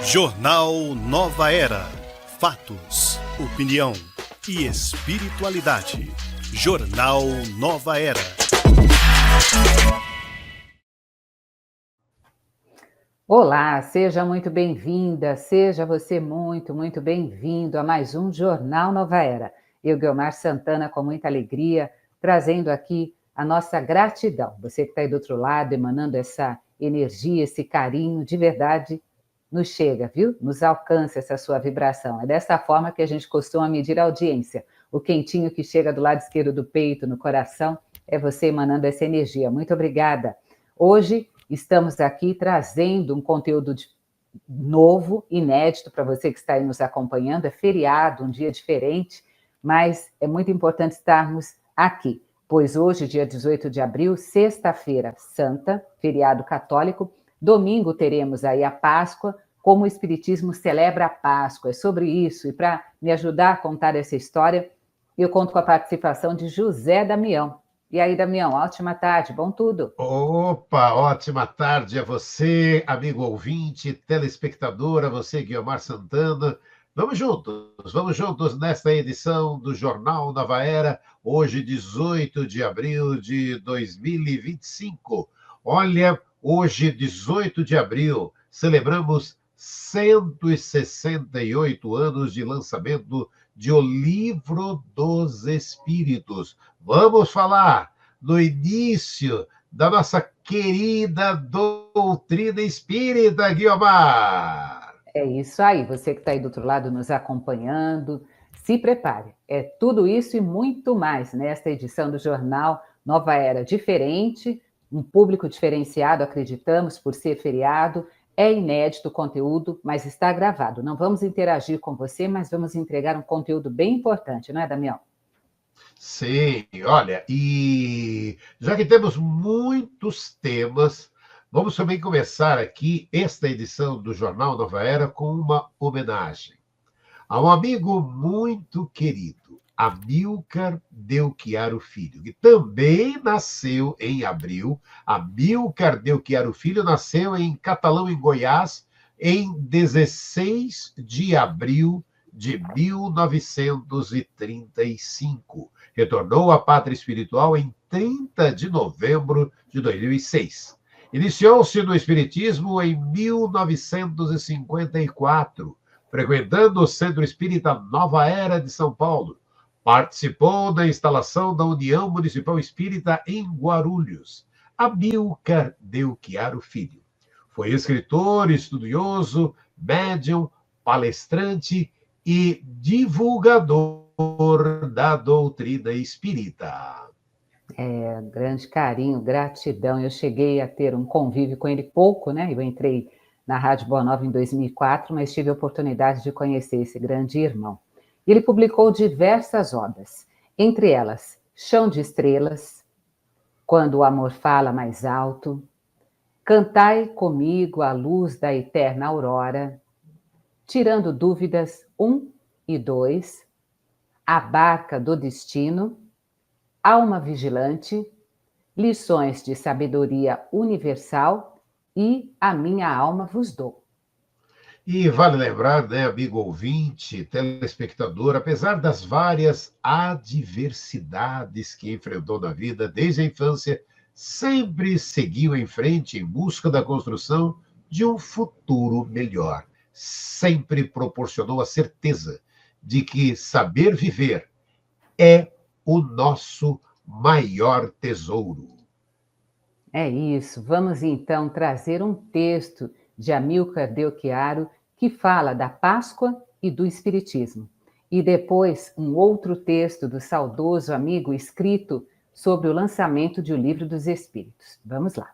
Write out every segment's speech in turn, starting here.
Jornal Nova Era. Fatos, opinião e espiritualidade. Jornal Nova Era. Olá, seja muito bem-vinda, seja você muito bem-vindo a mais um Jornal Nova Era. Eu, Guiomar Santana, com muita alegria, trazendo aqui a nossa gratidão. Você que está aí do outro lado, emanando essa energia, esse carinho, de verdade, nos chega, viu? Nos alcança essa sua vibração. É dessa forma que a gente costuma medir a audiência. O quentinho que chega do lado esquerdo do peito, no coração, é você emanando essa energia. Muito obrigada. Hoje estamos aqui trazendo um conteúdo novo, inédito para você que está aí nos acompanhando. É feriado, um dia diferente, mas é muito importante estarmos aqui, pois hoje, dia 18 de abril, sexta-feira santa, feriado católico, domingo teremos aí a Páscoa, como o Espiritismo celebra a Páscoa. É sobre isso, e para me ajudar a contar essa história, eu conto com a participação de José Damião. E aí, Damião, ótima tarde, bom tudo. Opa, ótima tarde a você, amigo ouvinte, telespectador, a você, Guiomar Santana. Vamos juntos nesta edição do Jornal Nova Era, hoje, 18 de abril de 2025. Olha, hoje, 18 de abril, celebramos 168 anos de lançamento de O Livro dos Espíritos. Vamos falar no início da nossa querida doutrina espírita, Guiomar. É isso aí, você que está aí do outro lado nos acompanhando, se prepare. É tudo isso e muito mais nesta edição do Jornal Nova Era. Diferente, um público diferenciado, acreditamos, por ser feriado. É inédito o conteúdo, mas está gravado. Não vamos interagir com você, mas vamos entregar um conteúdo bem importante, não é, Damião? Sim, olha, e já que temos muitos temas, vamos também começar aqui esta edição do Jornal Nova Era com uma homenagem a um amigo muito querido, Amílcar Delchiaro Filho, que também nasceu em abril. Amílcar Delchiaro Filho nasceu em Catalão, em Goiás, em 16 de abril de 1935. Retornou à pátria espiritual em 30 de novembro de 2006. Iniciou-se no Espiritismo em 1954, frequentando o Centro Espírita Nova Era de São Paulo. Participou da instalação da União Municipal Espírita em Guarulhos. Amílcar Delchiaro Filho. Foi escritor, estudioso, médium, palestrante e divulgador da doutrina espírita. Grande carinho, gratidão. Eu cheguei a ter um convívio com ele pouco, né? Eu entrei na Rádio Boa Nova em 2004, mas tive a oportunidade de conhecer esse grande irmão. E ele publicou diversas obras, entre elas Chão de Estrelas, Quando o Amor Fala Mais Alto, Cantai Comigo à Luz da Eterna Aurora, Tirando Dúvidas 1 e 2, A Barca do Destino, Alma Vigilante, Lições de Sabedoria Universal e A Minha Alma Vos Dou. E vale lembrar, né, amigo ouvinte, telespectador, apesar das várias adversidades que enfrentou na vida desde a infância, sempre seguiu em frente em busca da construção de um futuro melhor. Sempre proporcionou a certeza de que saber viver é o nosso maior tesouro. É isso. Vamos então trazer um texto de Amílcar Delchiaro que fala da Páscoa e do Espiritismo. E depois um outro texto do saudoso amigo escrito sobre o lançamento de O Livro dos Espíritos. Vamos lá.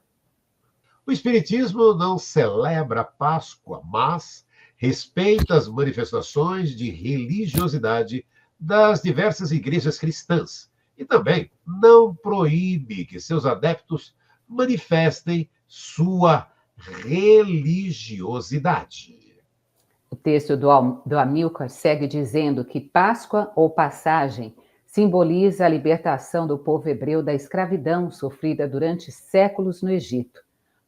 O Espiritismo não celebra a Páscoa, mas respeita as manifestações de religiosidade das diversas igrejas cristãs e também não proíbe que seus adeptos manifestem sua religiosidade. O texto do Amílcar segue dizendo que Páscoa ou passagem simboliza a libertação do povo hebreu da escravidão sofrida durante séculos no Egito,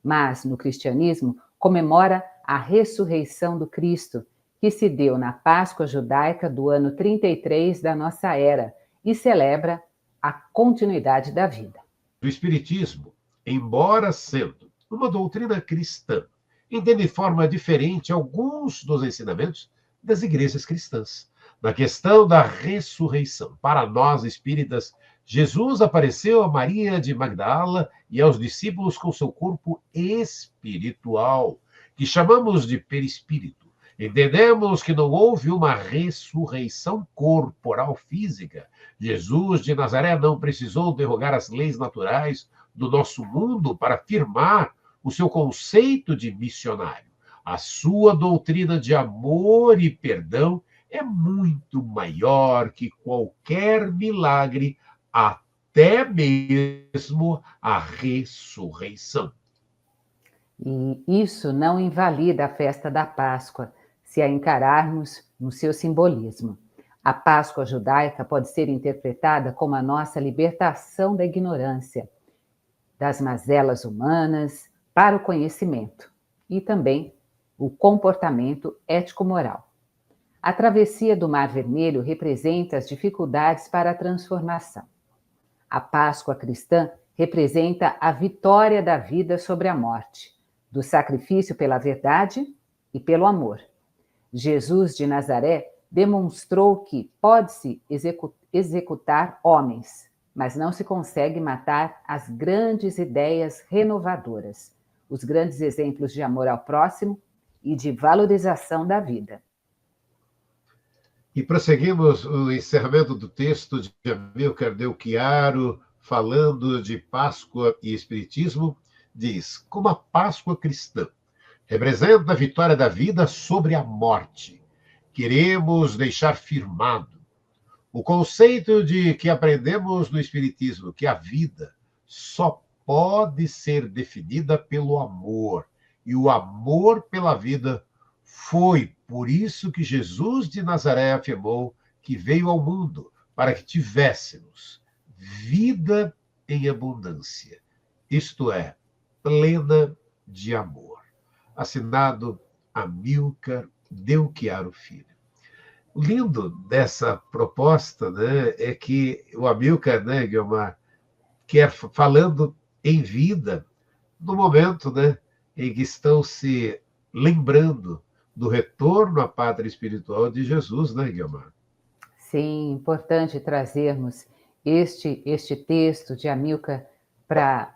mas no cristianismo comemora a ressurreição do Cristo, que se deu na Páscoa judaica do ano 33 da nossa era e celebra a continuidade da vida. O Espiritismo, embora sendo uma doutrina cristã, entende de forma diferente alguns dos ensinamentos das igrejas cristãs. Na questão da ressurreição, para nós espíritas, Jesus apareceu a Maria de Magdala e aos discípulos com seu corpo espiritual, que chamamos de perispírito. Entendemos que não houve uma ressurreição corporal física. Jesus de Nazaré não precisou derrogar as leis naturais do nosso mundo para afirmar o seu conceito de missionário. A sua doutrina de amor e perdão é muito maior que qualquer milagre, até mesmo a ressurreição. E isso não invalida a festa da Páscoa, se a encararmos no seu simbolismo. A Páscoa judaica pode ser interpretada como a nossa libertação da ignorância, das mazelas humanas, para o conhecimento e também o comportamento ético-moral. A travessia do Mar Vermelho representa as dificuldades para a transformação. A Páscoa cristã representa a vitória da vida sobre a morte, do sacrifício pela verdade e pelo amor. Jesus de Nazaré demonstrou que pode-se executar homens, mas não se consegue matar as grandes ideias renovadoras, os grandes exemplos de amor ao próximo e de valorização da vida. E prosseguimos o encerramento do texto de Amilcar Del Chiaro, falando de Páscoa e Espiritismo, diz: como a Páscoa cristã representa a vitória da vida sobre a morte, queremos deixar firmado o conceito de que aprendemos no Espiritismo, que a vida só pode ser definida pelo amor, e o amor pela vida foi por isso que Jesus de Nazaré afirmou que veio ao mundo para que tivéssemos vida em abundância, isto é, plena de amor. Assinado Amilcar Del Chiaro Filho. O lindo dessa proposta, né, é que o Amilcar, né, Guilmar, quer falando em vida, no momento, né, em que estão se lembrando do retorno à pátria espiritual de Jesus, né, Guilmar? Sim, importante trazermos este texto de Amilcar para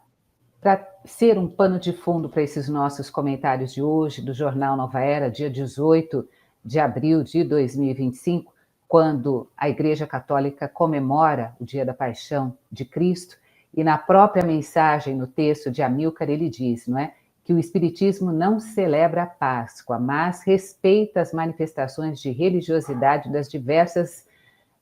ser um pano de fundo para esses nossos comentários de hoje, do Jornal Nova Era, dia 18 de abril de 2025, quando a Igreja Católica comemora o Dia da Paixão de Cristo, e na própria mensagem, no texto de Amilcar, ele diz, não é, que o Espiritismo não celebra a Páscoa, mas respeita as manifestações de religiosidade das diversas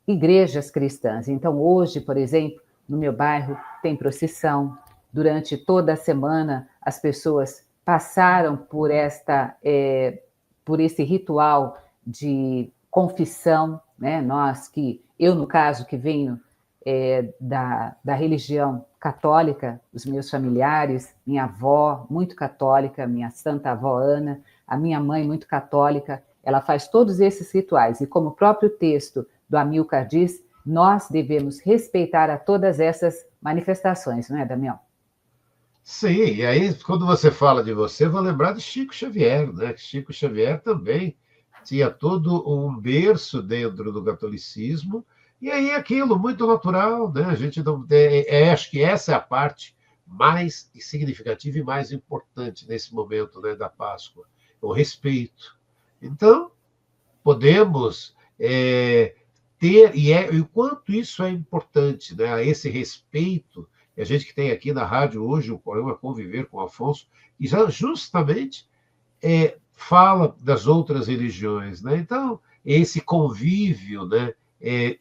igrejas cristãs. Então, hoje, por exemplo, no meu bairro tem procissão. Durante toda a semana, as pessoas passaram por esse ritual de confissão, né? Eu, no caso, que venho da religião católica, os meus familiares, minha avó, muito católica, minha santa avó Ana, a minha mãe, muito católica, ela faz todos esses rituais. E como o próprio texto do Amilcar diz, nós devemos respeitar a todas essas manifestações, não é, Damião? Sim, e aí, quando você fala de você, eu vou lembrar de Chico Xavier, né? Chico Xavier também tinha todo um berço dentro do catolicismo, e aí aquilo, muito natural, né? A gente não acho que essa é a parte mais significativa e mais importante nesse momento, né, da Páscoa, o respeito. Então, podemos ter, e o quanto isso é importante, né? Esse respeito. E a gente que tem aqui na rádio hoje o programa Conviver com Afonso, e já justamente fala das outras religiões, né? Então, esse convívio, né,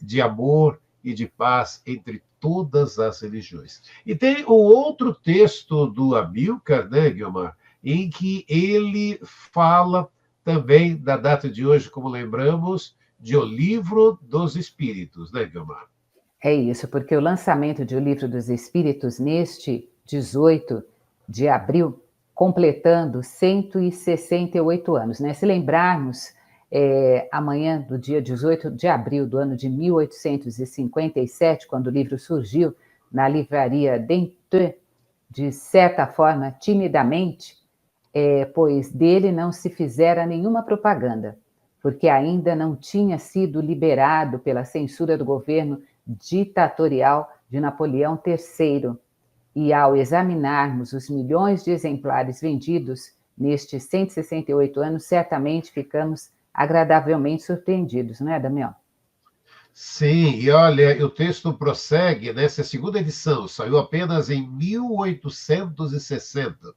de amor e de paz entre todas as religiões. E tem o outro texto do Amilcar, né, Guilmar, em que ele fala também da data de hoje, como lembramos, de O Livro dos Espíritos, né, Guilmar? É isso, porque o lançamento de O Livro dos Espíritos, neste 18 de abril, completando 168 anos, né? Se lembrarmos, amanhã do dia 18 de abril do ano de 1857, quando o livro surgiu na livraria Dentreux, de certa forma, timidamente, pois dele não se fizera nenhuma propaganda, porque ainda não tinha sido liberado pela censura do governo ditatorial de Napoleão III. E ao examinarmos os milhões de exemplares vendidos nestes 168 anos, certamente ficamos agradavelmente surpreendidos, não é, Damião? Sim, e olha, o texto prossegue nessa segunda edição, saiu apenas em 1860,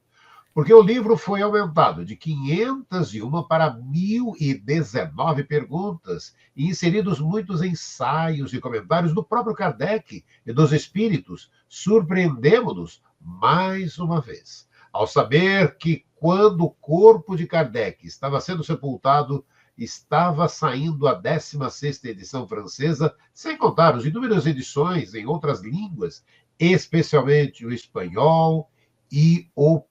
porque o livro foi aumentado de 501 para 1019 perguntas e inseridos muitos ensaios e comentários do próprio Kardec e dos espíritos. Surpreendemos-nos mais uma vez ao saber que, quando o corpo de Kardec estava sendo sepultado, estava saindo a 16ª edição francesa, sem contar as inúmeras edições em outras línguas, especialmente o espanhol e o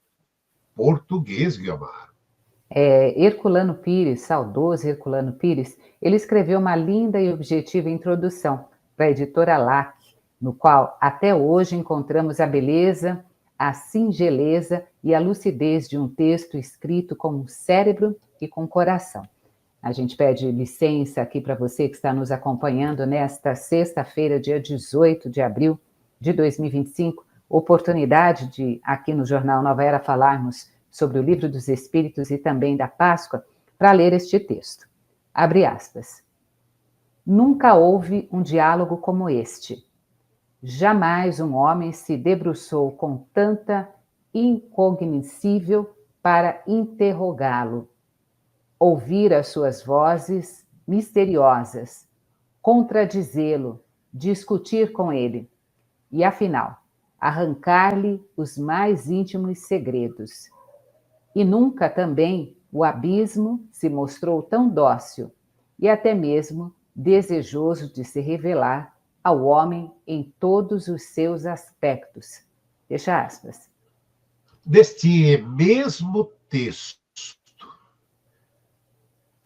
português, Guiomar. Herculano Pires, saudoso Herculano Pires, ele escreveu uma linda e objetiva introdução para a editora LAC, no qual até hoje encontramos a beleza, a singeleza e a lucidez de um texto escrito com o cérebro e com o coração. A gente pede licença aqui para você que está nos acompanhando nesta sexta-feira, dia 18 de abril de 2025, oportunidade de, aqui no Jornal Nova Era, falarmos sobre o Livro dos Espíritos e também da Páscoa, para ler este texto. Abre aspas. Nunca houve um diálogo como este. Jamais um homem se debruçou com tanta incognoscível para interrogá-lo. Ouvir as suas vozes misteriosas, contradizê-lo, discutir com ele e, afinal, arrancar-lhe os mais íntimos segredos. E nunca também o abismo se mostrou tão dócil e até mesmo desejoso de se revelar ao homem em todos os seus aspectos. Fecha aspas. Neste mesmo texto,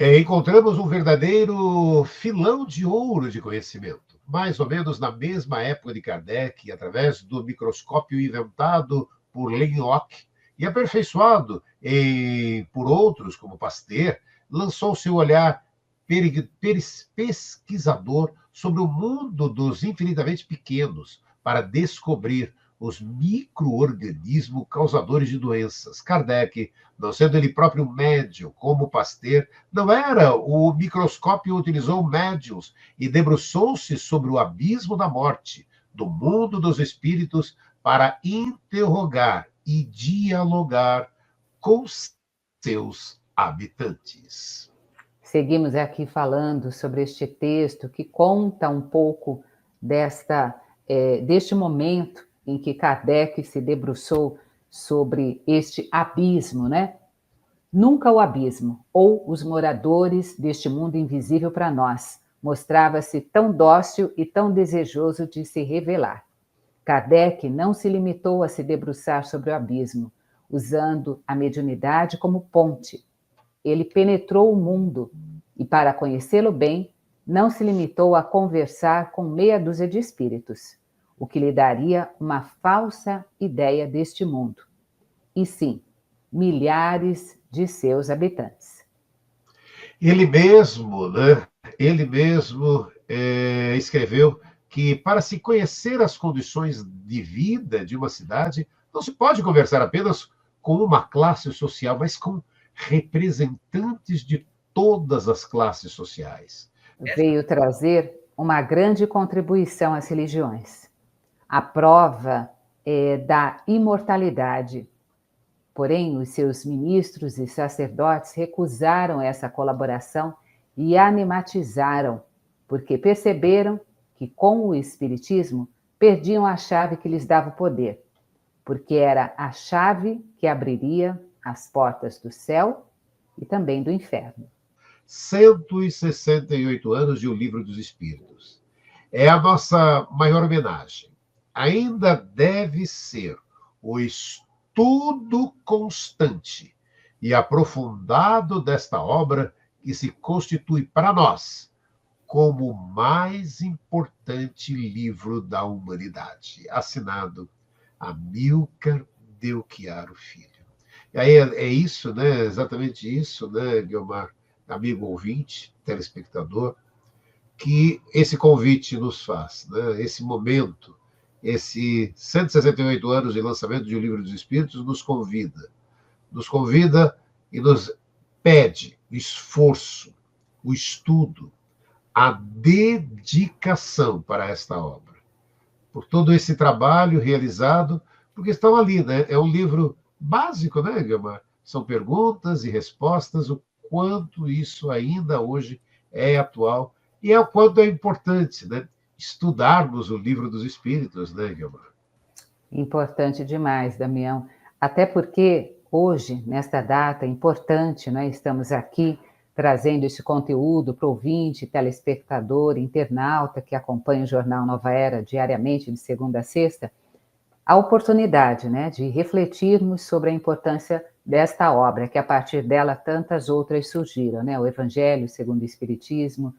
encontramos um verdadeiro filão de ouro de conhecimento, mais ou menos na mesma época de Kardec, através do microscópio inventado por Lenhoque e aperfeiçoado por outros, como Pasteur, lançou seu olhar pesquisador sobre o mundo dos infinitamente pequenos para descobrir os micro-organismos causadores de doenças. Kardec, não sendo ele próprio médium, como Pasteur, não era o microscópio, utilizou médiums e debruçou-se sobre o abismo da morte, do mundo dos espíritos, para interrogar e dialogar com seus habitantes. Seguimos aqui falando sobre este texto que conta um pouco deste momento em que Kardec se debruçou sobre este abismo, né? Nunca o abismo, ou os moradores deste mundo invisível para nós, mostrava-se tão dócil e tão desejoso de se revelar. Kardec não se limitou a se debruçar sobre o abismo, usando a mediunidade como ponte. Ele penetrou o mundo e, para conhecê-lo bem, não se limitou a conversar com meia dúzia de espíritos, o que lhe daria uma falsa ideia deste mundo, e sim, milhares de seus habitantes. Ele mesmo, né? Ele mesmo escreveu que, para se conhecer as condições de vida de uma cidade, não se pode conversar apenas com uma classe social, mas com representantes de todas as classes sociais. Veio trazer uma grande contribuição às religiões. A prova da imortalidade. Porém, os seus ministros e sacerdotes recusaram essa colaboração e animatizaram, porque perceberam que, com o Espiritismo, perdiam a chave que lhes dava o poder, porque era a chave que abriria as portas do céu e também do inferno. 168 anos de O Livro dos Espíritos. É a nossa maior homenagem. Ainda deve ser o estudo estudo constante e aprofundado desta obra que se constitui para nós como o mais importante livro da humanidade. Assinado Amílcar Delchiaro Filho. E aí é isso, né? Exatamente isso, né, Guilmar, amigo ouvinte, telespectador, que esse convite nos faz, né? Esse momento, esse 168 anos de lançamento de O Livro dos Espíritos nos convida e nos pede esforço, o estudo, a dedicação para esta obra, por todo esse trabalho realizado, porque estão ali, né? É um livro básico, né, Guilmar? São perguntas e respostas, o quanto isso ainda hoje é atual e é o quanto é importante, né? Estudarmos o Livro dos Espíritos, né, Guilmar? Importante demais, Damião. Até porque hoje, nesta data importante, né, estamos aqui trazendo esse conteúdo para o ouvinte, telespectador, internauta que acompanha o Jornal Nova Era diariamente, de segunda a sexta, a oportunidade, né, de refletirmos sobre a importância desta obra, que a partir dela tantas outras surgiram, né? O Evangelho segundo o Espiritismo,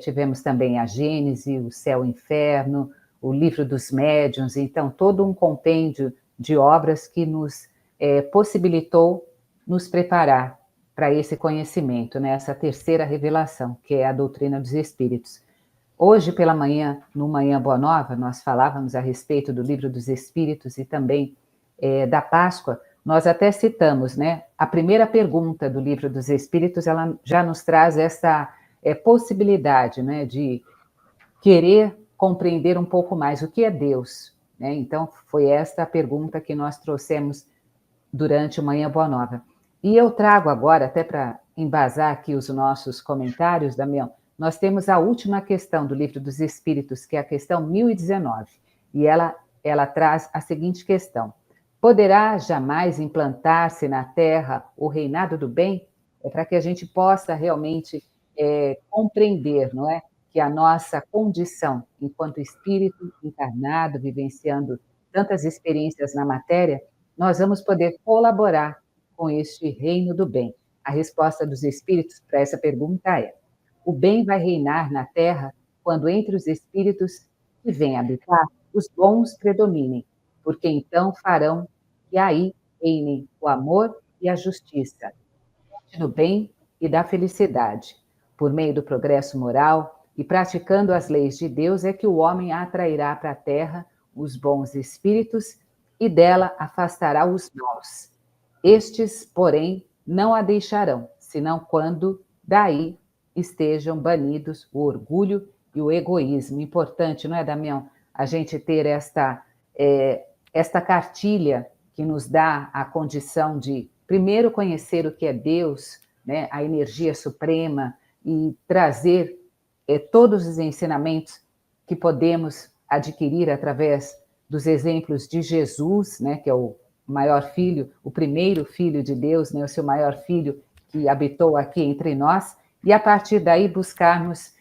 tivemos também a Gênese, o Céu e o Inferno, o Livro dos Médiuns, então todo um compêndio de obras que nos possibilitou nos preparar para esse conhecimento, né? Essa terceira revelação, que é a doutrina dos Espíritos. Hoje pela manhã, no Manhã Boa Nova, nós falávamos a respeito do Livro dos Espíritos e também da Páscoa. Nós até citamos, né? A primeira pergunta do Livro dos Espíritos, ela já nos traz essa possibilidade, né, de querer compreender um pouco mais o que é Deus, né? Então, foi esta a pergunta que nós trouxemos durante o Manhã Boa Nova. E eu trago agora, até para embasar aqui os nossos comentários, Damião, nós temos a última questão do Livro dos Espíritos, que é a questão 1019, e ela traz a seguinte questão: poderá jamais implantar-se na Terra o reinado do bem? É para que a gente possa realmente compreender, não é? Que a nossa condição enquanto espírito encarnado, vivenciando tantas experiências na matéria, nós vamos poder colaborar com este reino do bem. A resposta dos espíritos para essa pergunta é: o bem vai reinar na Terra quando entre os espíritos que vêm habitar os bons predominem, porque então farão que aí reinem o amor e a justiça, do bem e da felicidade. Por meio do progresso moral e praticando as leis de Deus é que o homem atrairá para a Terra os bons espíritos e dela afastará os maus. Estes, porém, não a deixarão, senão quando daí estejam banidos o orgulho e o egoísmo. Importante, não é, Damião? A gente ter esta cartilha que nos dá a condição de, primeiro, conhecer o que é Deus, né, a energia suprema, e trazer todos os ensinamentos que podemos adquirir através dos exemplos de Jesus, né, que é o maior filho, o primeiro filho de Deus, né, o seu maior filho que habitou aqui entre nós, e a partir daí buscarmos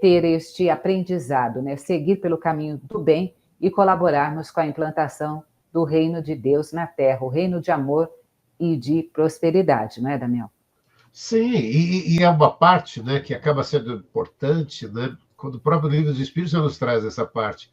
ter este aprendizado, né, seguir pelo caminho do bem e colaborarmos com a implantação do reino de Deus na Terra, o reino de amor e de prosperidade, não é, Damião? Sim, e é uma parte, né, que acaba sendo importante, né, quando o próprio Livro dos Espíritos nos traz essa parte.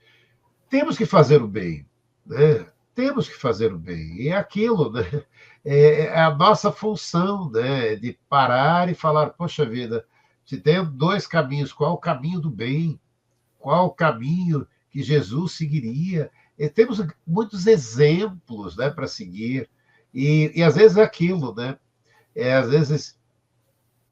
Temos que fazer o bem, né? Temos que fazer o bem. E é aquilo, né? É a nossa função, né, de parar e falar: poxa vida, se tem dois caminhos, qual o caminho do bem? Qual o caminho que Jesus seguiria? E temos muitos exemplos, né, para seguir. E às vezes é aquilo, né? Às vezes,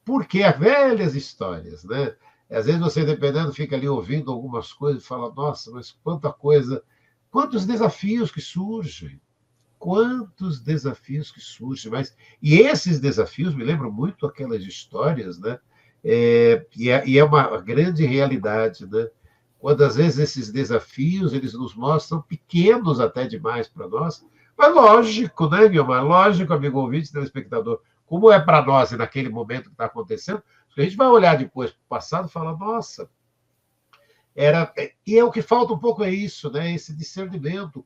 porque há velhas histórias, né? Às vezes você, dependendo, fica ali ouvindo algumas coisas e fala: nossa, mas quanta coisa, quantos desafios que surgem, quantos desafios que surgem. E esses desafios me lembram muito aquelas histórias, né? E é uma grande realidade, né? Quando, às vezes, esses desafios eles nos mostram pequenos até demais para nós, mas lógico, né, Guilmar? Lógico, amigo ouvinte, telespectador, como é para nós e naquele momento que está acontecendo, a gente vai olhar depois para o passado e falar: nossa, e é o que falta um pouco, é isso, né? Esse discernimento.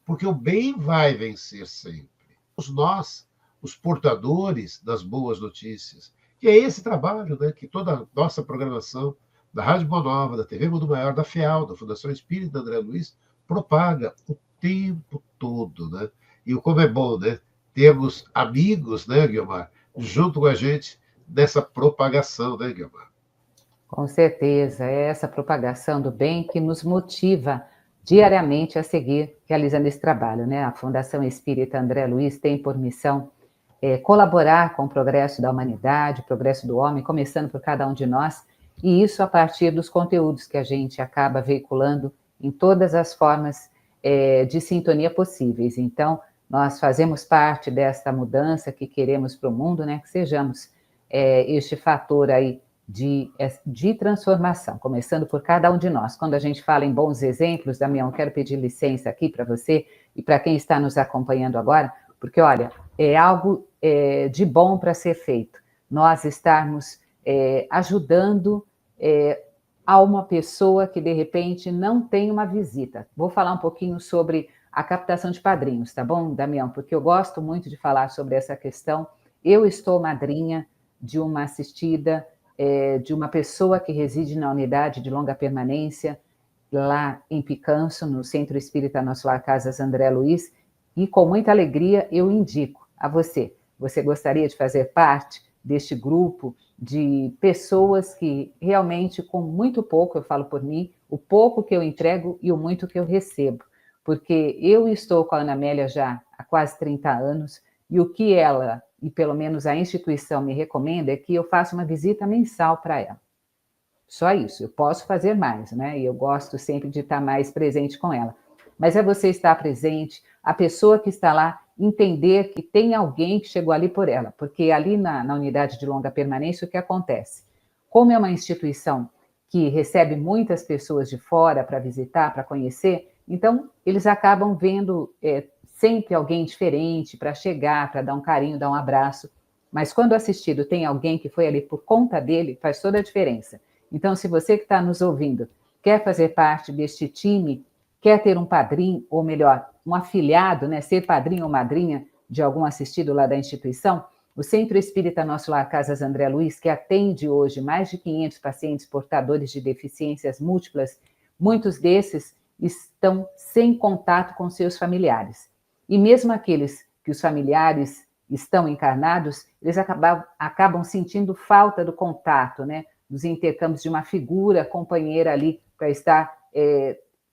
porque o bem vai vencer sempre. Nós, os portadores das boas notícias. E é esse trabalho, né, que toda a nossa programação da Rádio Boa Nova, da TV Mundo Maior, da FEAL, da Fundação Espírita André Luiz, propaga o tempo todo, né? E como é bom, né? Termos amigos, né, Guilmar, junto com a gente nessa propagação, né, Guilmar? Com certeza, é essa propagação do bem que nos motiva diariamente a seguir realizando esse trabalho, né? A Fundação Espírita André Luiz tem por missão colaborar com o progresso da humanidade, o progresso do homem, começando por cada um de nós, e isso a partir dos conteúdos que a gente acaba veiculando em todas as formas de sintonia possíveis. Então, nós fazemos parte desta mudança que queremos para o mundo, né? Que sejamos este fator aí de transformação, começando por cada um de nós. Quando a gente fala em bons exemplos, Damião, quero pedir licença aqui para você e para quem está nos acompanhando agora, porque, olha, é algo de bom para ser feito. Nós estarmos ajudando a uma pessoa que, de repente, não tem uma visita. Vou falar um pouquinho sobre a captação de padrinhos, tá bom, Damião? Porque eu gosto muito de falar sobre essa questão. Eu estou madrinha de uma assistida, de uma pessoa que reside na unidade de longa permanência, lá em Picanço, no Centro Espírita Nosso Lar Casas André Luiz, e com muita alegria eu indico a você. Você gostaria de fazer parte deste grupo de pessoas que realmente, com muito pouco, eu falo por mim, o pouco que eu entrego e o muito que eu recebo, porque eu estou com a Ana Amélia já há quase 30 anos, e o que ela, e pelo menos a instituição me recomenda, é que eu faça uma visita mensal para ela. Só isso, eu posso fazer mais, né? E eu gosto sempre de estar mais presente com ela. Mas é você estar presente, a pessoa que está lá entender que tem alguém que chegou ali por ela, porque ali na unidade de longa permanência o que acontece? Como é uma instituição que recebe muitas pessoas de fora para visitar, para conhecer, então eles acabam vendo sempre alguém diferente para chegar, para dar um carinho, dar um abraço. Mas quando o assistido tem alguém que foi ali por conta dele, faz toda a diferença. Então, se você que está nos ouvindo quer fazer parte deste time, quer ter um padrinho, ou melhor, um afiliado, né, ser padrinho ou madrinha de algum assistido lá da instituição, o Centro Espírita Nosso Lar Casas André Luiz, que atende hoje mais de 500 pacientes portadores de deficiências múltiplas, muitos desses estão sem contato com seus familiares. E mesmo aqueles que os familiares estão encarnados, eles acabam sentindo falta do contato, né, dos intercâmbios de uma figura companheira ali para estar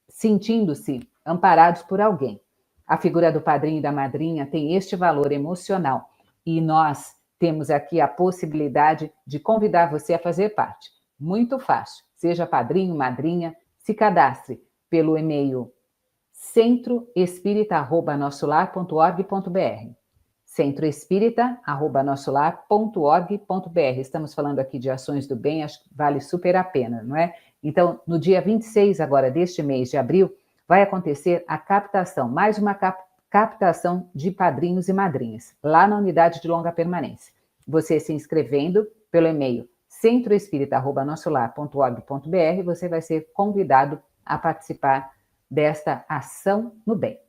sentindo-se amparados por alguém. A figura do padrinho e da madrinha tem este valor emocional e nós temos aqui a possibilidade de convidar você a fazer parte. Muito fácil. Seja padrinho, madrinha, se cadastre pelo e-mail centroespírita@nossolar.org.br. centroespírita@nossolar.org.br. Estamos falando aqui de ações do bem, acho que vale super a pena, não é? Então, no dia 26 agora deste mês de abril, vai acontecer a captação, mais uma captação de padrinhos e madrinhas, lá na unidade de longa permanência. Você se inscrevendo pelo e-mail centroespírita@nossolar.org.br, você vai ser convidado a participar desta ação no bem.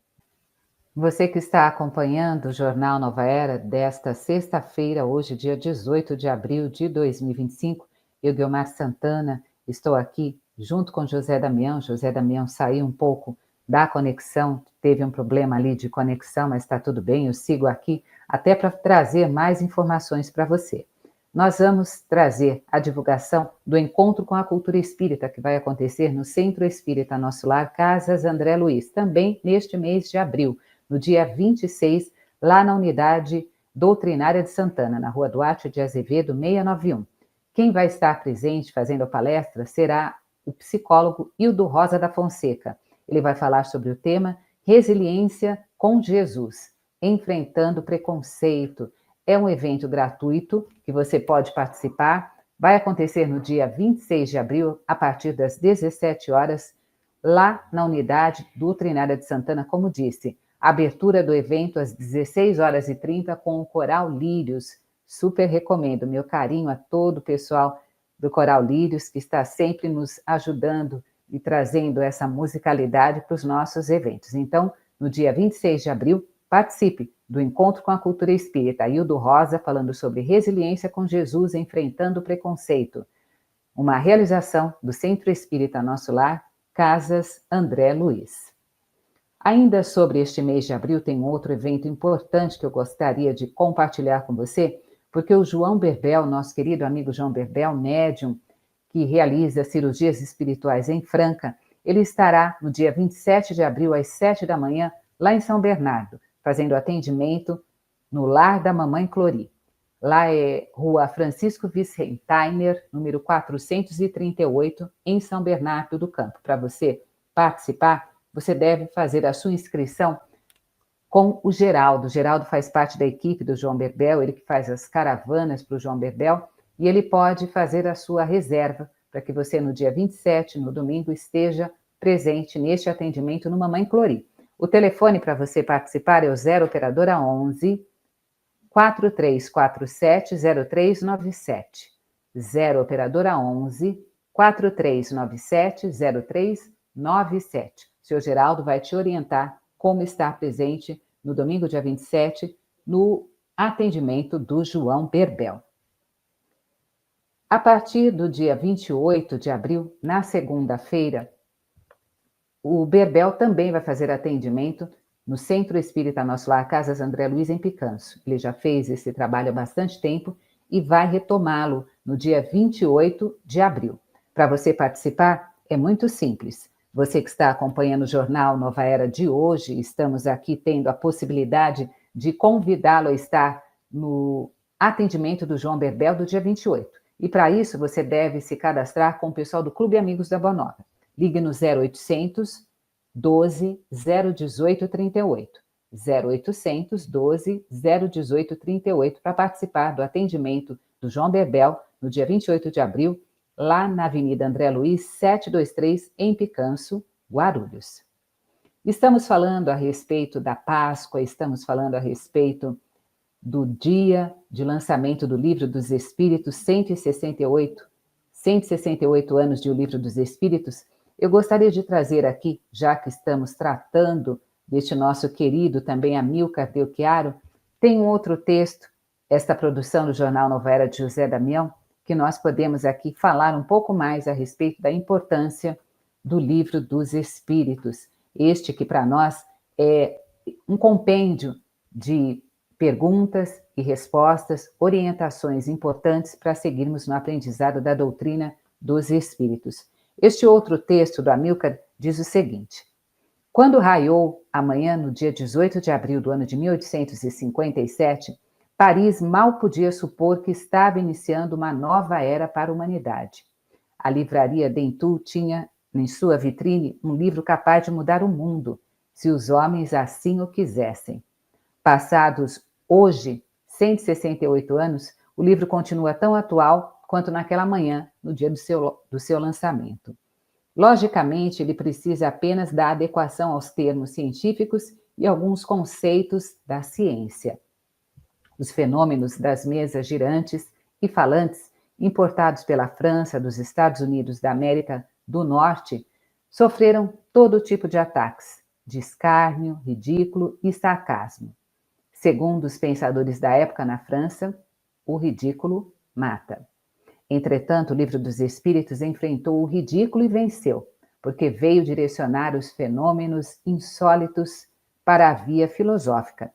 Você que está acompanhando o Jornal Nova Era desta sexta-feira, hoje, dia 18 de abril de 2025, eu, Guilmar Santana, estou aqui junto com José Damião. José Damião saiu um pouco da conexão, teve um problema ali de conexão, mas está tudo bem, eu sigo aqui até para trazer mais informações para você. Nós vamos trazer a divulgação do Encontro com a Cultura Espírita, que vai acontecer no Centro Espírita Nosso Lar, Casas André Luiz, também neste mês de abril, no dia 26, lá na Unidade Doutrinária de Santana, na Rua Duarte de Azevedo, 691. Quem vai estar presente fazendo a palestra será o psicólogo Hildo Rosa da Fonseca. Ele vai falar sobre o tema Resiliência com Jesus, enfrentando preconceito. É um evento gratuito que você pode participar. Vai acontecer no dia 26 de abril, a partir das 17 horas, lá na Unidade Doutrinária de Santana, como disse. Abertura do evento às 16h30 com o Coral Lírios. Super recomendo. Meu carinho a todo o pessoal do Coral Lírios, que está sempre nos ajudando e trazendo essa musicalidade para os nossos eventos. Então, no dia 26 de abril, participe do Encontro com a Cultura Espírita. Hildo Rosa falando sobre resiliência com Jesus enfrentando o preconceito. Uma realização do Centro Espírita Nosso Lar, Casas André Luiz. Ainda sobre este mês de abril, tem outro evento importante que eu gostaria de compartilhar com você, porque o João Berbel, nosso querido amigo João Berbel, médium, que realiza cirurgias espirituais em Franca, ele estará no dia 27 de abril, às 7 da manhã, lá em São Bernardo, fazendo atendimento no Lar da Mamãe Clori. Lá é Rua Francisco Wittgensteiner, número 438, em São Bernardo do Campo. Para você participar, você deve fazer a sua inscrição com o Geraldo. O Geraldo faz parte da equipe do João Berbel, ele que faz as caravanas para o João Berbel, e ele pode fazer a sua reserva para que você, no dia 27, no domingo, esteja presente neste atendimento no Mamãe Clori. O telefone para você participar é o 0 operadora 11 4347 0397. 0 operadora 11 4397 0397. O senhor Geraldo vai te orientar como estar presente no domingo, dia 27, no atendimento do João Berbel. A partir do dia 28 de abril, na segunda-feira, o Berbel também vai fazer atendimento no Centro Espírita Nosso Lar, Casas André Luiz, em Picanço. Ele já fez esse trabalho há bastante tempo e vai retomá-lo no dia 28 de abril. Para você participar, é muito simples. Você que está acompanhando o Jornal Nova Era de hoje, estamos aqui tendo a possibilidade de convidá-lo a estar no atendimento do João Berbel do dia 28. E para isso, você deve se cadastrar com o pessoal do Clube Amigos da Boa Nova. Ligue no 0800 12 018 38. 0800 12 018 38 para participar do atendimento do João Berbel no dia 28 de abril, lá na Avenida André Luiz, 723, em Picanço, Guarulhos. Estamos falando a respeito da Páscoa, estamos falando a respeito do dia de lançamento do Livro dos Espíritos, 168 anos de O Livro dos Espíritos. Eu gostaria de trazer aqui, já que estamos tratando deste nosso querido também Amilcar Del Chiaro, tem um outro texto, esta produção do Jornal Nova Era de José Damião, que nós podemos aqui falar um pouco mais a respeito da importância do Livro dos Espíritos. Este que para nós é um compêndio de perguntas e respostas, orientações importantes para seguirmos no aprendizado da doutrina dos Espíritos. Este outro texto do Amilcar diz o seguinte: quando raiou a manhã no dia 18 de abril do ano de 1857, Paris mal podia supor que estava iniciando uma nova era para a humanidade. A livraria Dentu tinha em sua vitrine um livro capaz de mudar o mundo, se os homens assim o quisessem. Passados hoje 168 anos, o livro continua tão atual quanto naquela manhã, no dia do seu lançamento. Logicamente, ele precisa apenas da adequação aos termos científicos e alguns conceitos da ciência. Os fenômenos das mesas girantes e falantes, importados pela França, dos Estados Unidos da América do Norte, sofreram todo tipo de ataques, de escárnio, ridículo e sarcasmo. Segundo os pensadores da época na França, o ridículo mata. Entretanto, o Livro dos Espíritos enfrentou o ridículo e venceu, porque veio direcionar os fenômenos insólitos para a via filosófica.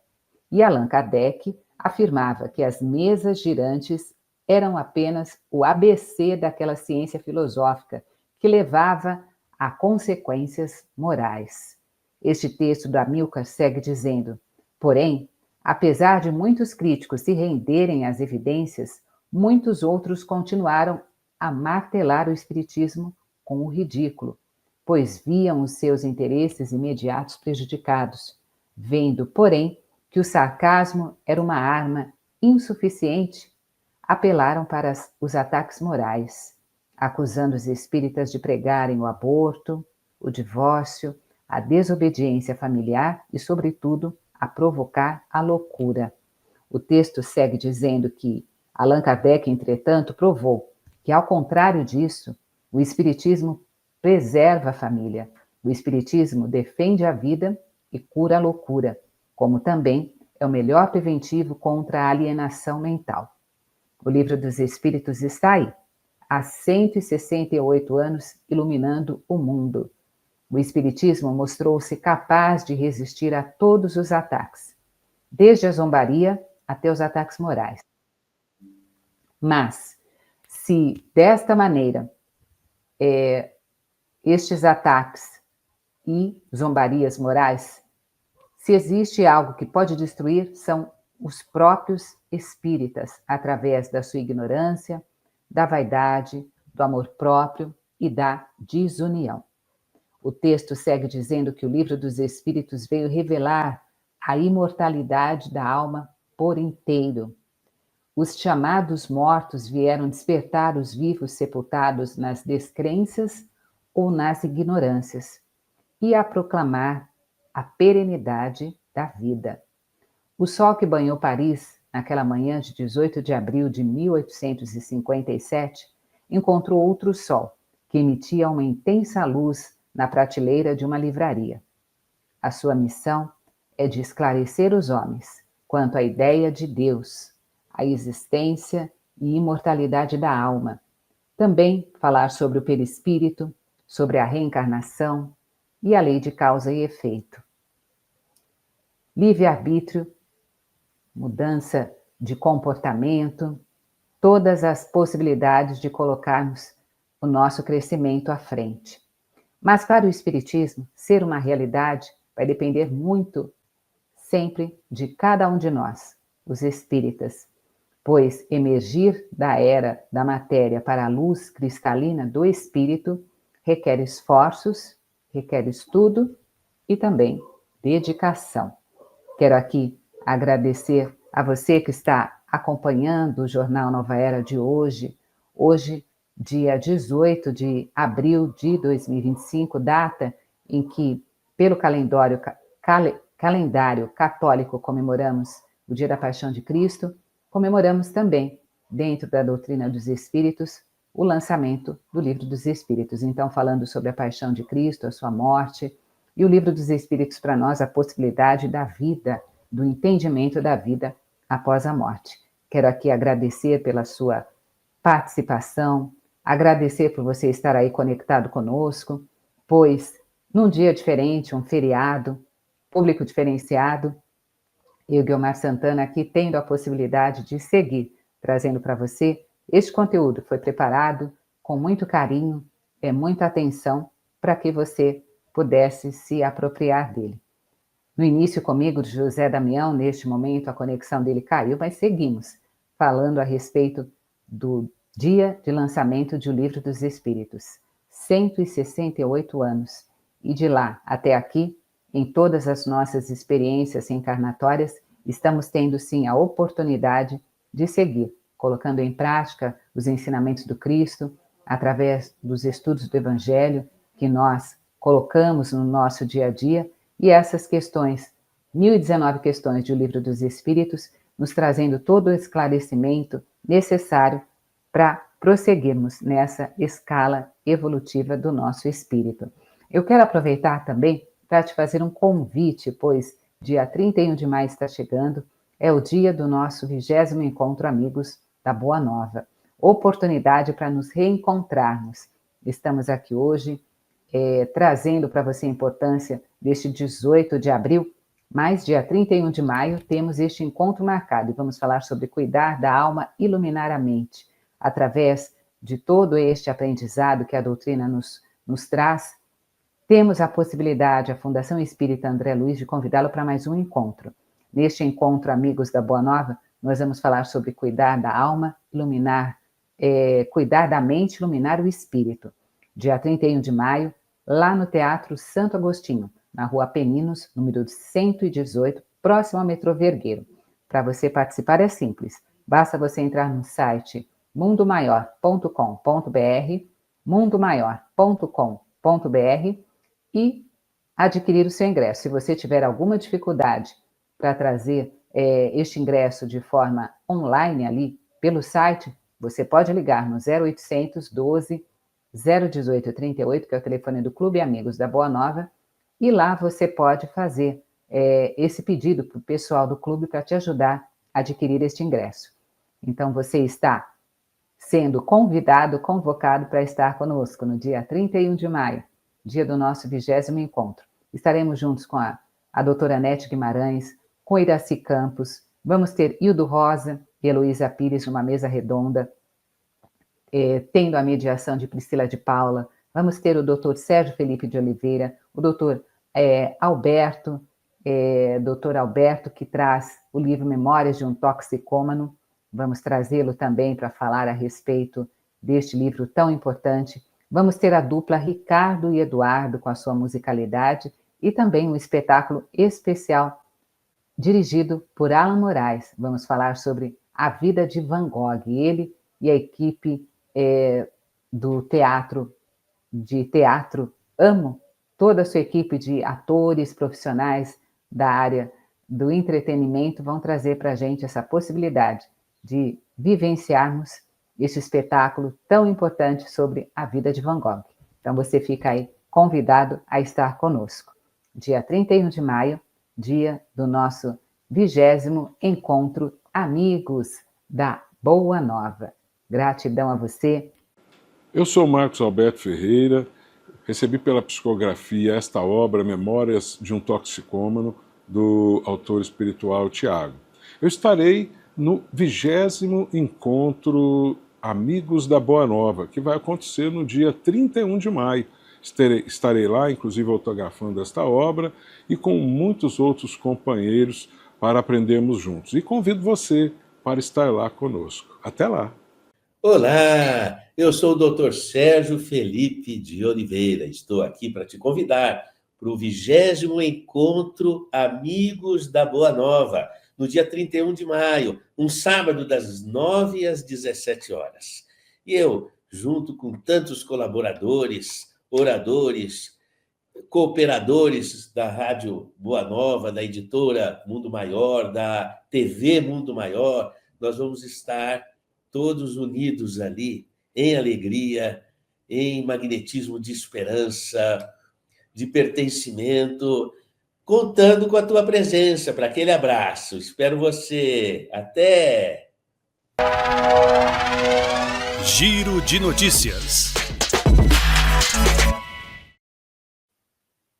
E Allan Kardec afirmava que as mesas girantes eram apenas o ABC daquela ciência filosófica que levava a consequências morais. Este texto do Amilcar segue dizendo: porém, apesar de muitos críticos se renderem às evidências, muitos outros continuaram a martelar o espiritismo com o ridículo, pois viam os seus interesses imediatos prejudicados, vendo, porém, que o sarcasmo era uma arma insuficiente, apelaram para os ataques morais, acusando os espíritas de pregarem o aborto, o divórcio, a desobediência familiar e, sobretudo, a provocar a loucura. O texto segue dizendo que Allan Kardec, entretanto, provou que, ao contrário disso, o espiritismo preserva a família, o espiritismo defende a vida e cura a loucura, como também é o melhor preventivo contra a alienação mental. O Livro dos Espíritos está aí, há 168 anos, iluminando o mundo. O Espiritismo mostrou-se capaz de resistir a todos os ataques, desde a zombaria até os ataques morais. Mas, se desta maneira estes ataques e zombarias morais, se existe algo que pode destruir, são os próprios espíritas, através da sua ignorância, da vaidade, do amor próprio e da desunião. O texto segue dizendo que o Livro dos Espíritos veio revelar a imortalidade da alma por inteiro. Os chamados mortos vieram despertar os vivos sepultados nas descrenças ou nas ignorâncias e a proclamar a perenidade da vida. O sol que banhou Paris naquela manhã de 18 de abril de 1857 encontrou outro sol que emitia uma intensa luz na prateleira de uma livraria. A sua missão é de esclarecer os homens quanto à ideia de Deus, a existência e imortalidade da alma. Também falar sobre o perispírito, sobre a reencarnação e a lei de causa e efeito. Livre-arbítrio, mudança de comportamento, todas as possibilidades de colocarmos o nosso crescimento à frente. Mas para o Espiritismo, ser uma realidade vai depender muito, sempre, de cada um de nós, os espíritas, pois emergir da era da matéria para a luz cristalina do espírito requer esforços, requer estudo e também dedicação. Quero aqui agradecer a você que está acompanhando o Jornal Nova Era de hoje, dia 18 de abril de 2025, data em que, pelo calendário católico, comemoramos o Dia da Paixão de Cristo, comemoramos também, dentro da doutrina dos Espíritos, o lançamento do Livro dos Espíritos. Então, falando sobre a paixão de Cristo, a sua morte, e o Livro dos Espíritos para nós, a possibilidade da vida, do entendimento da vida após a morte. Quero aqui agradecer pela sua participação, agradecer por você estar aí conectado conosco, pois num dia diferente, um feriado, público diferenciado, eu, Guiomar Santana, aqui tendo a possibilidade de seguir trazendo para você este conteúdo. Foi preparado com muito carinho, muita atenção, para que você pudesse se apropriar dele. No início comigo, de José Damião, neste momento a conexão dele caiu, mas seguimos falando a respeito do dia de lançamento de O Livro dos Espíritos. 168 anos. E de lá até aqui, em todas as nossas experiências encarnatórias, estamos tendo sim a oportunidade de seguir, colocando em prática os ensinamentos do Cristo, através dos estudos do Evangelho que nós colocamos no nosso dia a dia, e essas questões, 1019 questões de O Livro dos Espíritos, nos trazendo todo o esclarecimento necessário para prosseguirmos nessa escala evolutiva do nosso espírito. Eu quero aproveitar também para te fazer um convite, pois dia 31 de maio está chegando, é o dia do nosso 20º Encontro Amigos da Boa Nova. Oportunidade para nos reencontrarmos. Estamos aqui hoje trazendo para você a importância deste 18 de abril, mas dia 31 de maio temos este encontro marcado e vamos falar sobre cuidar da alma, iluminar a mente. Através de todo este aprendizado que a doutrina nos traz, temos a possibilidade, a Fundação Espírita André Luiz, de convidá-lo para mais um encontro. Neste encontro Amigos da Boa Nova, nós vamos falar sobre cuidar da alma, cuidar da mente, iluminar o espírito. Dia 31 de maio, lá no Teatro Santo Agostinho, na Rua Apeninos, número 118, próximo ao metrô Vergueiro. Para você participar é simples, basta você entrar no site mundomaior.com.br, mundomaior.com.br e adquirir o seu ingresso. Se você tiver alguma dificuldade para trazer este ingresso de forma online ali pelo site, você pode ligar no 0800 12 018 38, que é o telefone do Clube Amigos da Boa Nova, e lá você pode fazer esse pedido para o pessoal do clube para te ajudar a adquirir este ingresso. Então, você está sendo convocado para estar conosco no dia 31 de maio, dia do nosso 20º encontro. Estaremos juntos com a doutora Nete Guimarães, com Iraci Campos, vamos ter Hildo Rosa e Heloísa Pires numa mesa redonda, tendo a mediação de Priscila de Paula, vamos ter o doutor Sérgio Felipe de Oliveira, o doutor Alberto, que traz o livro Memórias de um Toxicômano, vamos trazê-lo também para falar a respeito deste livro tão importante. Vamos ter a dupla Ricardo e Eduardo com a sua musicalidade e também um espetáculo especial dirigido por Alan Moraes. Vamos falar sobre a vida de Van Gogh, ele e a equipe do teatro Amo, toda a sua equipe de atores profissionais da área do entretenimento vão trazer para a gente essa possibilidade de vivenciarmos esse espetáculo tão importante sobre a vida de Van Gogh. Então você fica aí convidado a estar conosco. Dia 31 de maio, dia do nosso 20º Encontro Amigos da Boa Nova. Gratidão a você. Eu sou Marcos Alberto Ferreira, recebi pela psicografia esta obra, Memórias de um Toxicômano, do autor espiritual Tiago. Eu estarei no 20º Encontro Amigos da Boa Nova, que vai acontecer no dia 31 de maio. Estarei lá, inclusive autografando esta obra, e com muitos outros companheiros para aprendermos juntos. E convido você para estar lá conosco. Até lá! Olá, eu sou o Dr. Sérgio Felipe de Oliveira. Estou aqui para te convidar para o 20º Encontro Amigos da Boa Nova, no dia 31 de maio, um sábado das 9 às 17 horas. E eu, junto com tantos colaboradores, oradores, cooperadores da Rádio Boa Nova, da editora Mundo Maior, da TV Mundo Maior, nós vamos estar todos unidos ali, em alegria, em magnetismo de esperança, de pertencimento, contando com a tua presença para aquele abraço. Espero você. Até! Giro de Notícias.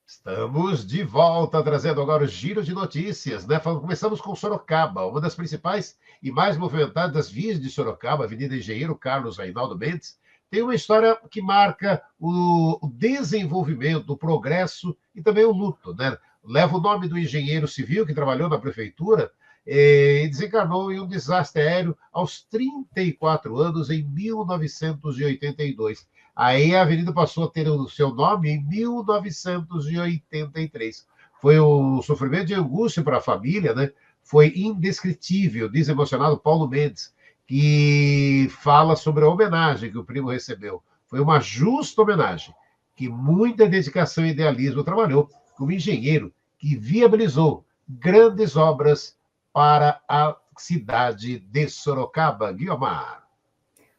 Estamos de volta, trazendo agora o Giro de Notícias, né? Começamos com Sorocaba, uma das principais e mais movimentadas vias de Sorocaba, Avenida Engenheiro Carlos Reinaldo Mendes, tem uma história que marca o desenvolvimento, o progresso e também o luto, né? Leva o nome do engenheiro civil que trabalhou na prefeitura e desencarnou em um desastre aéreo aos 34 anos, em 1982. Aí a avenida passou a ter o seu nome em 1983. Foi um sofrimento de angústia para a família, né? Foi indescritível, diz o emocionado Paulo Mendes, que fala sobre a homenagem que o primo recebeu. Foi uma justa homenagem, que muita dedicação e idealismo trabalhou como engenheiro que viabilizou grandes obras para a cidade de Sorocaba. Guiomar.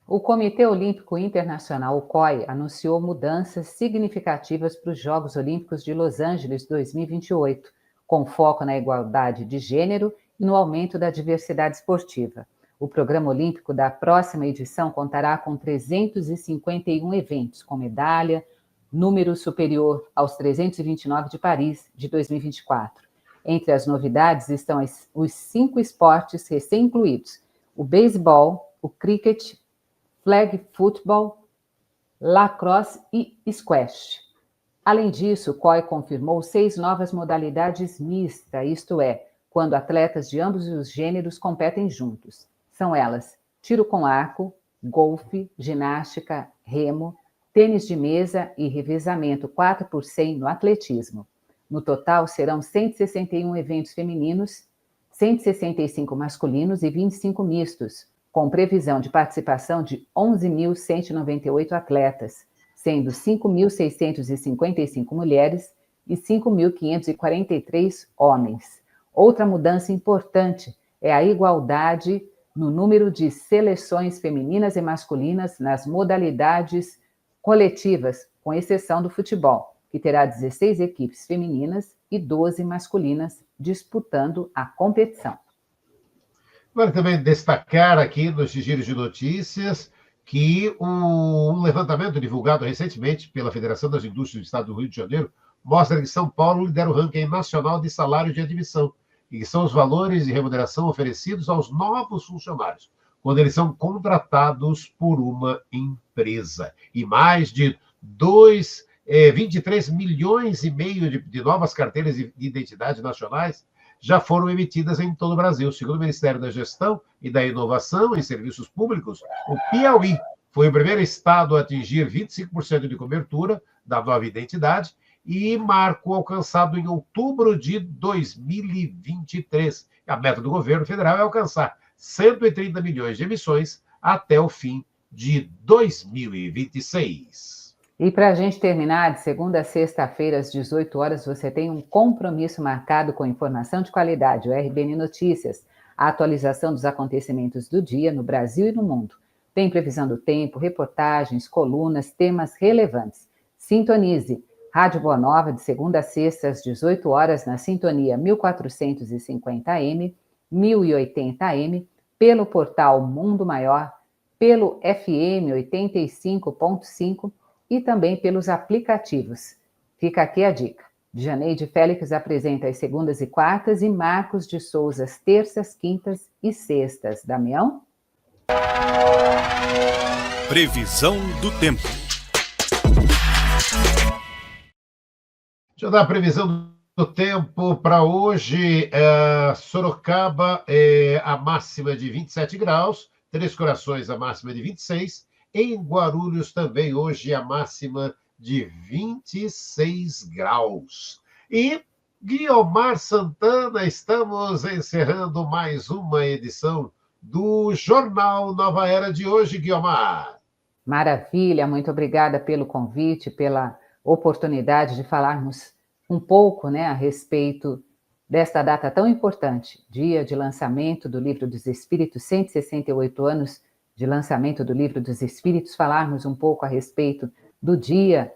O Comitê Olímpico Internacional, o COI, anunciou mudanças significativas para os Jogos Olímpicos de Los Angeles 2028, com foco na igualdade de gênero e no aumento da diversidade esportiva. O programa olímpico da próxima edição contará com 351 eventos, com medalha, número superior aos 329 de Paris, de 2024. Entre as novidades estão os 5 esportes recém-incluídos: o beisebol, o cricket, flag football, lacrosse e squash. Além disso, o COI confirmou 6 novas modalidades mistas, isto é, quando atletas de ambos os gêneros competem juntos. São elas: tiro com arco, golfe, ginástica, remo, tênis de mesa e revezamento 4x100 no atletismo. No total, serão 161 eventos femininos, 165 masculinos e 25 mistos, com previsão de participação de 11.198 atletas, sendo 5.655 mulheres e 5.543 homens. Outra mudança importante é a igualdade no número de seleções femininas e masculinas nas modalidades coletivas, com exceção do futebol, que terá 16 equipes femininas e 12 masculinas disputando a competição. Vale também destacar aqui nos giros de notícias que um levantamento divulgado recentemente pela Federação das Indústrias do Estado do Rio de Janeiro mostra que São Paulo lidera o ranking nacional de salário de admissão, e que são os valores de remuneração oferecidos aos novos funcionários, quando eles são contratados por uma empresa. E mais de 23 milhões e meio de novas carteiras de identidade nacionais já foram emitidas em todo o Brasil. Segundo o Ministério da Gestão e da Inovação em Serviços Públicos, o Piauí foi o primeiro estado a atingir 25% de cobertura da nova identidade e marco alcançado em outubro de 2023. A meta do governo federal é alcançar 130 milhões de emissões até o fim de 2026. E para a gente terminar, de segunda a sexta-feira, às 18 horas, você tem um compromisso marcado com informação de qualidade, o RBN Notícias, a atualização dos acontecimentos do dia no Brasil e no mundo. Tem previsão do tempo, reportagens, colunas, temas relevantes. Sintonize. Rádio Boa Nova, de segunda a sexta, às 18 horas, na sintonia 1450M, 1080M, pelo portal Mundo Maior, pelo FM 85.5 e também pelos aplicativos. Fica aqui a dica. Janeide Félix apresenta as segundas e quartas e Marcos de Souza as terças, quintas e sextas. Damião? Previsão do tempo. Deixa eu dar a previsão do tempo para hoje. Sorocaba, a máxima de 27 graus. Três Corações, a máxima de 26. Em Guarulhos também hoje a máxima de 26 graus. E Guiomar Santana, estamos encerrando mais uma edição do Jornal Nova Era de hoje, Guiomar. Maravilha, muito obrigada pelo convite, pela oportunidade de falarmos um pouco, a respeito desta data tão importante, dia de lançamento do Livro dos Espíritos, 168 anos de lançamento do Livro dos Espíritos, falarmos um pouco a respeito do dia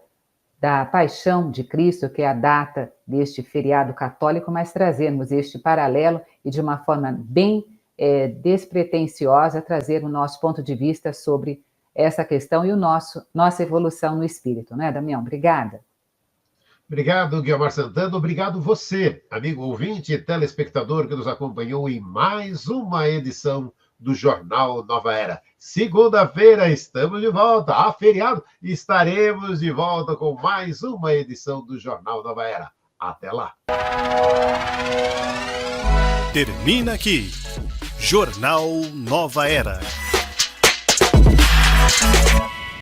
da Paixão de Cristo, que é a data deste feriado católico, mas trazermos este paralelo e de uma forma bem despretensiosa, trazer o nosso ponto de vista sobre essa questão e nossa evolução no espírito, né, Damião? Obrigada. Obrigado, Guiomar Santana. Obrigado você, amigo ouvinte e telespectador que nos acompanhou em mais uma edição do Jornal Nova Era. Segunda-feira estamos de volta. Feriado, estaremos de volta com mais uma edição do Jornal Nova Era. Até lá. Termina aqui. Jornal Nova Era.